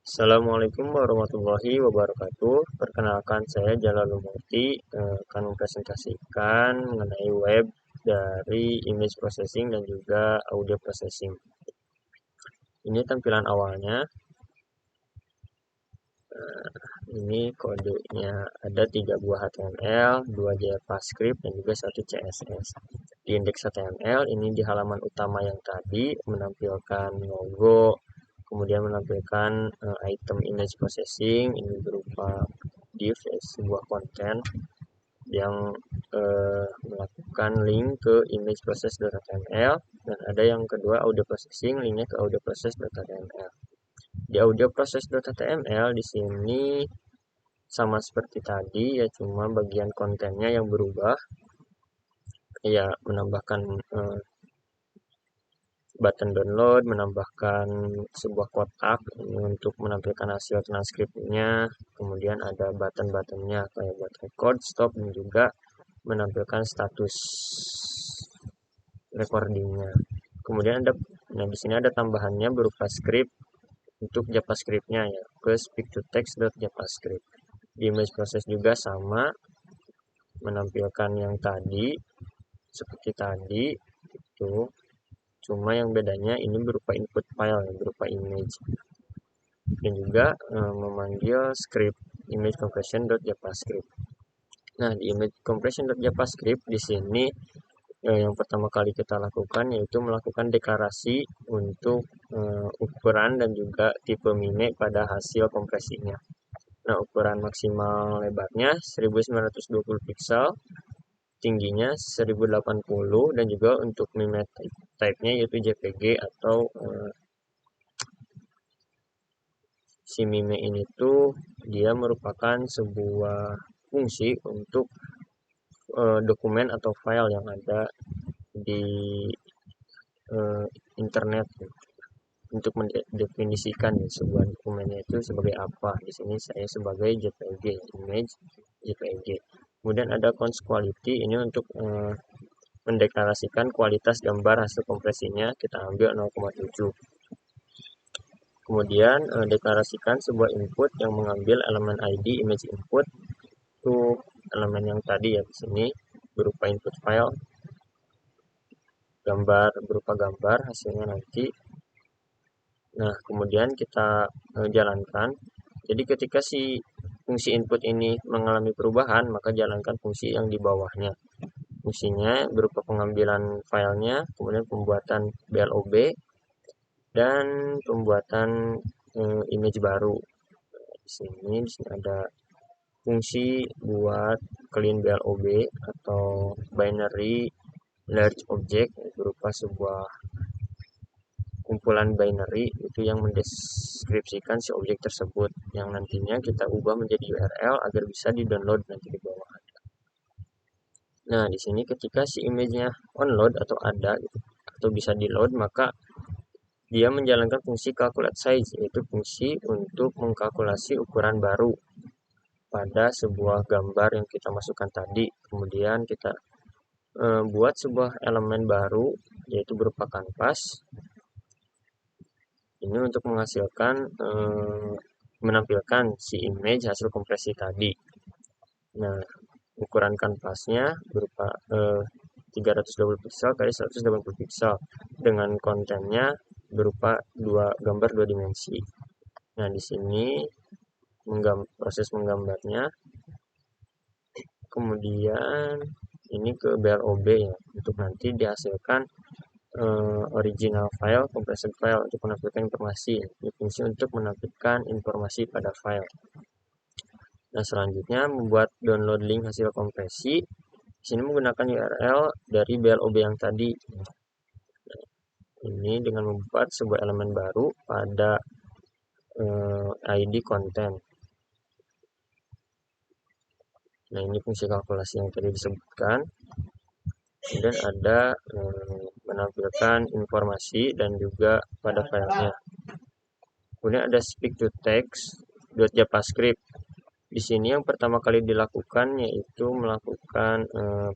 Assalamualaikum warahmatullahi wabarakatuh. Perkenalkan saya Jalalumurti, akan mempresentasikan mengenai web dari image processing dan juga audio processing. Ini tampilan awalnya. Ini kodenya ada 3 buah HTML, 2 JavaScript, dan juga 1 CSS. Di indeks HTML ini di halaman utama yang tadi menampilkan logo, kemudian menampilkan item image processing, ini berupa div, sebuah konten yang melakukan link ke image process.html, dan ada yang kedua audio processing, linknya ke audio process.html. Di audio process.html di sini sama seperti tadi, ya cuma bagian kontennya yang berubah, ya menambahkan button download, menambahkan sebuah kotak ini untuk menampilkan hasil transkripnya, kemudian ada button-buttonnya kayak buat record, stop, dan juga menampilkan status recordingnya. Kemudian di sini ada tambahannya berupa script untuk JavaScript-nya, ya ke speak to text.javascript. Di image process juga sama, menampilkan yang tadi seperti tadi itu, cuma yang bedanya ini berupa input file, berupa image, dan juga memanggil script image compression.javascript. Nah, di image compression.javascript di sini yang pertama kali kita lakukan yaitu melakukan deklarasi untuk ukuran dan juga tipe mime pada hasil kompresinya. Nah, ukuran maksimal lebarnya 1920 pixel, tingginya 1080, dan juga untuk mime type-nya yaitu JPG atau si mime ini tuh dia merupakan sebuah fungsi untuk dokumen atau file yang ada di internet untuk mendefinisikan sebuah dokumennya itu sebagai apa. Di sini saya sebagai JPG, image JPG. Kemudian ada cons quality, ini untuk mendeklarasikan kualitas gambar hasil kompresinya, kita ambil 0,7. Kemudian deklarasikan sebuah input yang mengambil elemen ID image input, itu elemen yang tadi ya, di sini berupa input file, gambar berupa gambar hasilnya nanti. Nah, kemudian kita jalankan. Jadi ketika si fungsi input ini mengalami perubahan, maka jalankan fungsi yang di bawahnya. Fungsinya berupa pengambilan filenya, kemudian pembuatan BLOB, dan pembuatan image baru. Di sini ada fungsi buat clean BLOB atau binary large object, berupa sebuah kumpulan binary itu yang mendeskripsikan si objek tersebut, yang nantinya kita ubah menjadi URL agar bisa di-download nanti di bawah. Nah, di sini ketika si image-nya onload atau ada gitu, atau bisa di-load, maka dia menjalankan fungsi calculate size, yaitu fungsi untuk mengkalkulasi ukuran baru pada sebuah gambar yang kita masukkan tadi. Kemudian kita buat sebuah elemen baru, yaitu berupa kanvas. Ini untuk menghasilkan menampilkan si image hasil kompresi tadi. Nah, ukuran kanvasnya berupa 320 pixel kali 180 pixel dengan kontennya berupa gambar 2 dimensi. Nah, di sini proses menggambarnya. Kemudian ini ke BLOB ya, untuk nanti dihasilkan original file, compressed file untuk menampilkan informasi. Ini fungsi untuk menampilkan informasi pada file. Nah, selanjutnya membuat download link hasil kompresi. Di sini menggunakan URL dari BLOB yang tadi. Ini dengan membuat sebuah elemen baru pada ID konten. Nah, ini fungsi kalkulasi yang tadi disebutkan. Kemudian ada menampilkan informasi dan juga pada filenya. Kemudian ada speak to text.javascript. Di sini yang pertama kali dilakukan yaitu melakukan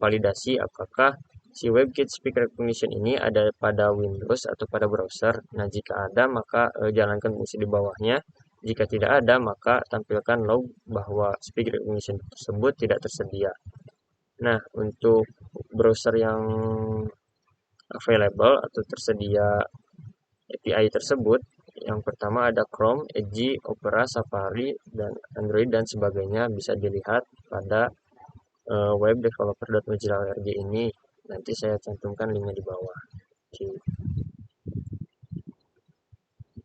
validasi apakah si WebKit Speak Recognition ini ada pada Windows atau pada browser. Nah, jika ada maka jalankan fungsi di bawahnya. Jika tidak ada, maka tampilkan log bahwa speak recognition tersebut tidak tersedia. Nah, untuk browser yang available atau tersedia API tersebut, yang pertama ada Chrome, Edge, Opera, Safari, dan Android dan sebagainya. Bisa dilihat pada webdeveloper.mozilla.org ini. Nanti saya cantumkan linknya di bawah. Oke.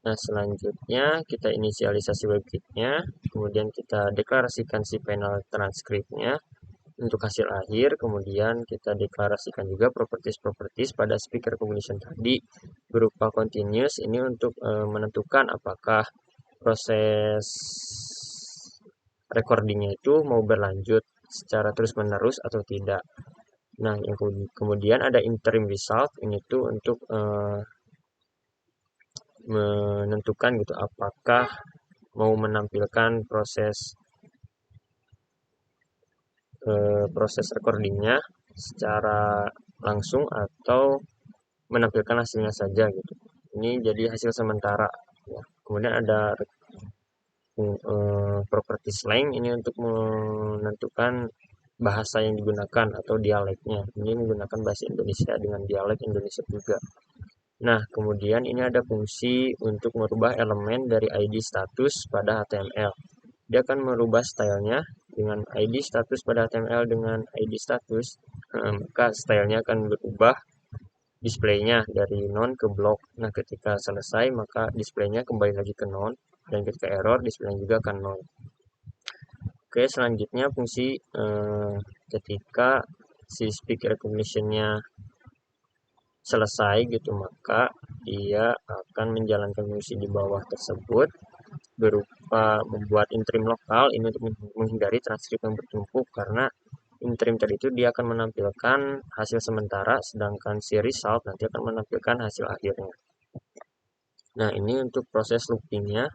Nah, selanjutnya kita inisialisasi WebKit-nya, kemudian kita deklarasikan si panel transkripnya untuk hasil akhir, kemudian kita deklarasikan juga properties pada speaker recognition tadi berupa continuous, ini untuk menentukan apakah proses recordingnya itu mau berlanjut secara terus-menerus atau tidak. Nah, yang kemudian ada interim result, ini tuh untuk menentukan gitu apakah mau menampilkan proses recordingnya secara langsung atau menampilkan hasilnya saja gitu. Ini jadi hasil sementara ya. Kemudian ada properties length, ini untuk menentukan bahasa yang digunakan atau dialeknya. Ini menggunakan bahasa Indonesia dengan dialek Indonesia juga. Nah, kemudian ini ada fungsi untuk merubah elemen dari ID status pada HTML. Dia akan merubah stylenya dengan ID status pada HTML dengan ID status, maka stylenya akan berubah displaynya dari non ke block. Nah, ketika selesai maka displaynya kembali lagi ke non, dan ketika error displaynya juga akan non. Oke, selanjutnya fungsi ketika si speak recognition-nya selesai gitu, maka dia akan menjalankan fungsi di bawah tersebut berupa membuat interim lokal, ini untuk menghindari transkrip yang bertumpuk, karena interim tadi itu dia akan menampilkan hasil sementara, sedangkan si result nanti akan menampilkan hasil akhirnya. Nah, ini untuk proses loopingnya.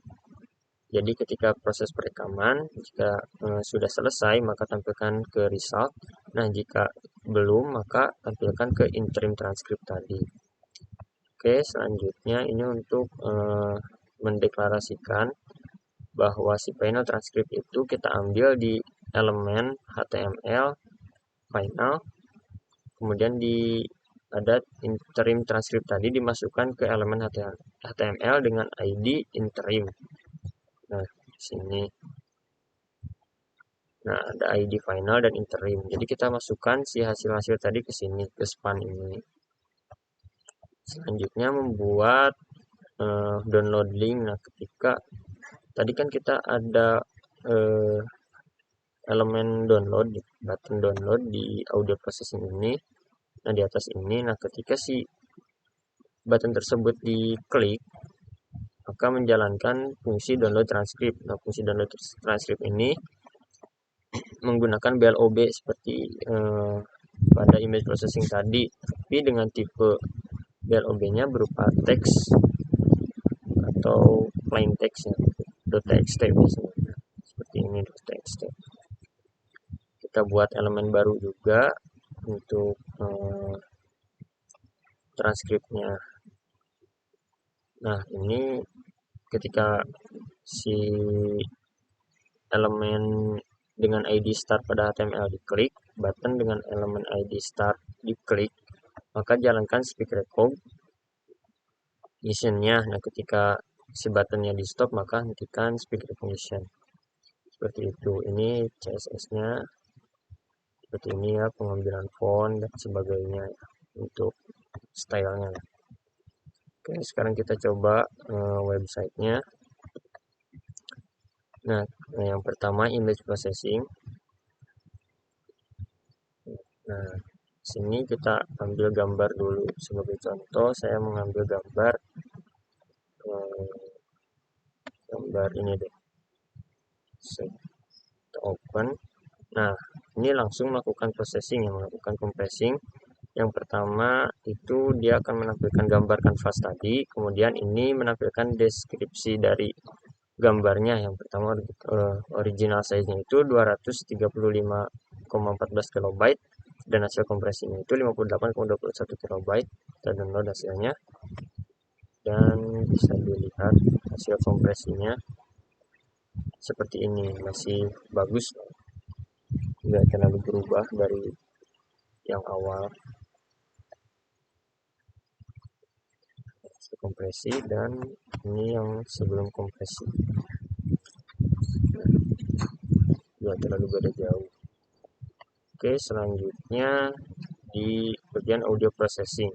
Jadi ketika proses perekaman, jika sudah selesai maka tampilkan ke result. Nah, jika belum maka tampilkan ke interim transcript tadi. Oke, selanjutnya ini untuk mendeklarasikan bahwa si panel transcript itu kita ambil di elemen HTML final, kemudian ada interim transcript tadi dimasukkan ke elemen HTML dengan ID interim. Nah, di sini. Nah, ada ID final dan interim. Jadi kita masukkan si hasil-hasil tadi ke sini, ke span ini. Selanjutnya membuat download link. Nah, ketika tadi kan kita ada elemen download, button download di audio processing ini. Nah, di atas ini, nah ketika si button tersebut diklik, maka menjalankan fungsi download transcript. Nah, fungsi download transcript ini menggunakan BLOB seperti pada image processing tadi, tapi dengan tipe BLOB-nya berupa teks atau plain text ya, .txt biasanya. Seperti ini .txt. Kita buat elemen baru juga untuk transkripnya. Nah, ini ketika si elemen dengan ID start pada HTML diklik, button dengan elemen ID start diklik, maka jalankan speak recognition-nya. Nah, ketika si buttonnya di stop, maka hentikan speak recognition. Seperti itu. Ini CSS-nya seperti ini ya, pengambilan font dan sebagainya untuk stylenya. Oke, sekarang kita coba websitenya. Nah, yang pertama image processing. Nah, sini kita ambil gambar dulu. Sebagai contoh, saya mengambil gambar ini deh. Kita open. Nah, ini langsung melakukan processing, yang melakukan compressing. Yang pertama itu dia akan menampilkan gambar kanvas tadi, kemudian ini menampilkan deskripsi dari gambarnya. Yang pertama original size-nya itu 235,14 KB dan hasil compressing itu 58,21 KB. Kita download hasilnya dan bisa dilihat hasil kompresinya. seperti ini, masih bagus, nggak terlalu berubah dari yang awal. Kompresi dan ini yang sebelum kompresi, nggak terlalu beda jauh. Oke, selanjutnya di bagian audio processing.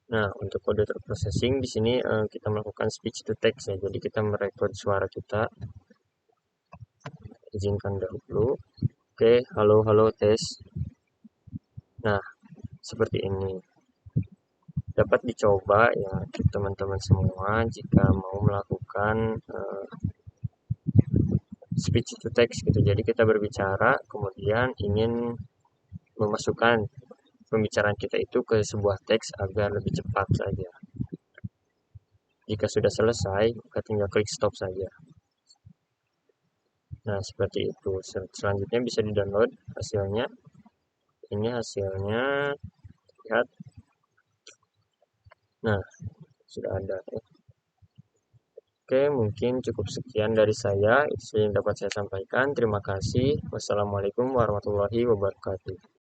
Nah, untuk audio processing di sini kita melakukan speech to text ya. Jadi kita merekod suara kita. Izinkan dahulu. Oke, halo halo tes. Nah, seperti ini. Dapat dicoba ya teman-teman semua jika mau melakukan speech to text gitu. Jadi kita berbicara kemudian ingin memasukkan pembicaraan kita itu ke sebuah teks agar lebih cepat saja. Jika sudah selesai, maka tinggal klik stop saja. Nah, seperti itu. Selanjutnya bisa di-download hasilnya. Ini hasilnya, lihat. Nah, sudah ada. Oke, mungkin cukup sekian dari saya. Itu yang dapat saya sampaikan. Terima kasih. Wassalamualaikum warahmatullahi wabarakatuh.